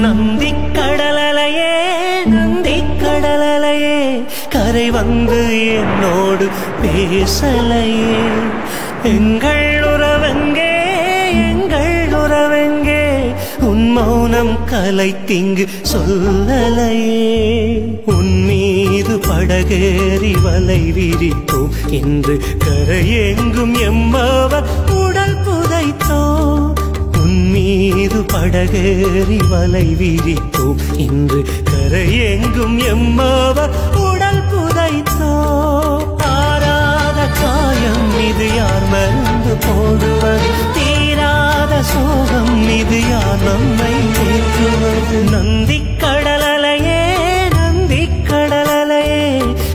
நந்தி கடலலையே நந்தி கடலலையே கரை வந்து என்னோடு பேசலையே. எங்கள் உறவெங்கே எங்கள் உறவெங்கே உன் மௌனம் கலைத்திங்கு சொல்லலையே. உன் மீது படகேறி வலை விரித்தோம் என்று கரையெங்கும் எம்மவர் உடல் புதைத்தோம். உன் மீது படகேறி வலை விரித்தோம் என்று கரையெங்கும் எம்மவர் உடல் புதைத்தோம். ஆறாத காயம் இது யார் மருந்து போடுவது, தீராத சோகம் இது யார் நம்மை ஏற்றுவது. நந்தி கடலலையே நந்தி கடலலையே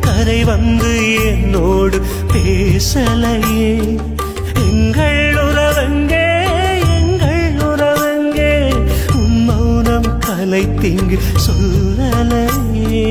கரை வந்து என்னோடு பேசலையே. எங்கள் உறவெங்கே எங்கள் உறவெங்கே உன் மௌனம் கலைத்திங்கு சொல்லலையே.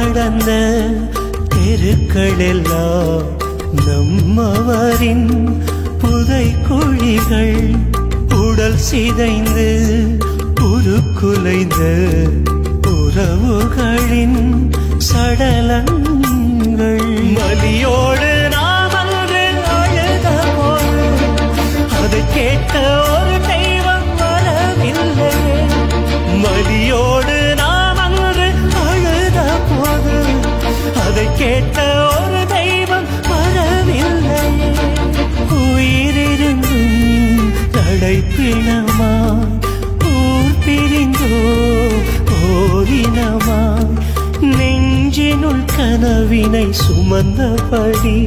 நடந்த தெருக்களெல்லாம் நம்மவரின் புதை குழிகள், உடல் சிதைந்து உருக்குலைந்த உறவுகளின் சடலங்கள். மலியோடு நாம் அன்று அழுத போது அதை கேட்க ஒரு தெய்வம் வரவில்லையே. மலியோடு நாம் அன்று அழுத போது அதை கேட்க ஒரு தெய்வம் வரவில்லையே. உயிரிருந்தும் நடைப்பிணமாய் ஊர் பிரிந்தோ ஓரினமாய் நெஞ்சினுள் கனவினை சுமந்தபடி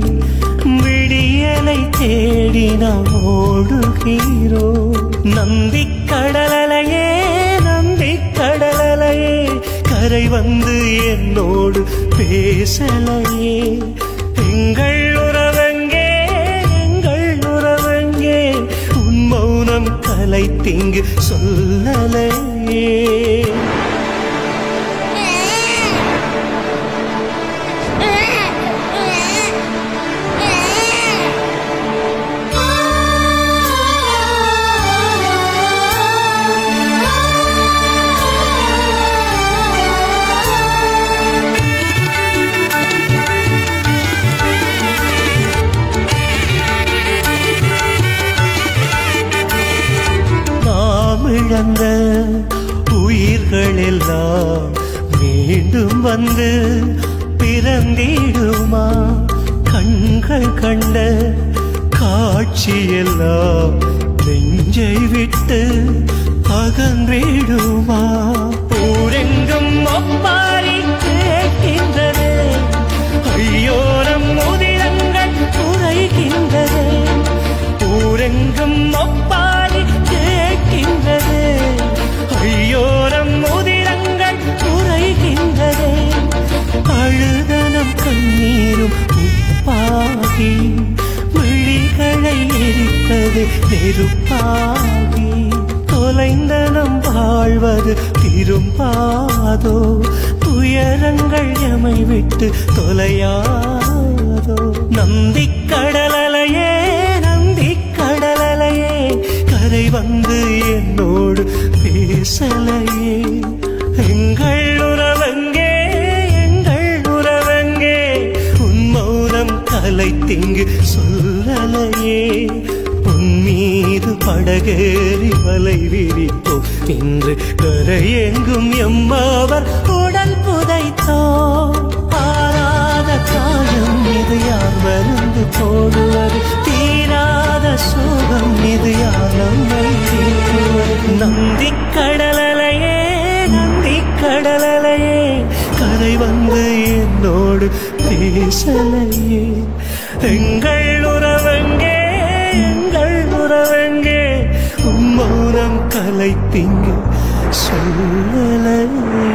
விடியலை தேடி நாம் ஓடுகிறோம். நந்தி கடலலையே நந்தி கடலலையே கரை வந்து என்னோடு பேசலையே. எங்கள் உறவெங்கே எங்கள் உறவெங்கே உன் மௌனம் கலைத்திங்கு சொல்லலையே. இழந்த உயிர்களெல்லாம் மீண்டும் வந்து பிறந்திடுமா? கண்கள் கண்ட காட்சியெல்லாம் நெஞ்சை விட்டு அகன்றிடுமா? ஊரெங்கும் ஒப்பாரி கேட்கின்றதே, ஐயோரம் முதிரங்கள் குறைகின்றதே. ஊரெங்கும் ஒப்பாரி கேட்கின்றதே, ஐயோரம் முதிரங்கள் குறைகின்றதே. அழுதனம் கண்ணீரும் உப்பாகி விழிகளை எரித்தது நெருப்பாகி. தொலைந்தனம் வாழ்வது திரும்பாதோ, துயரங்கள் எமை விட்டு தொலையாதோ. நந்தி கடலலையே நந்தி கடலலையே கரை வந்து என்னோடு பேசலையே. எங்கள் உறவெங்கே எங்கள் உறவெங்கே உன் மௌனம் கலைத்திங்கு சொல்லலையே. உன் மீது படகேறி வலை விரித்தோ இன்று கரையெங்கும் எம்மவர் உடல் புதைத்தோ. ஆறாத காயம் இது யார் மருந்து போடுவது, தீராத சோகம் இது யார் நம்மை தீர்க்குவது. நந்தி கடலலையே நந்தி கடலலையே கரை வந்து என்னோடு பேசலையே. எங்கள் உறவெங்கே உன் மௌனம் கலைத்திங்க சொல்லலையே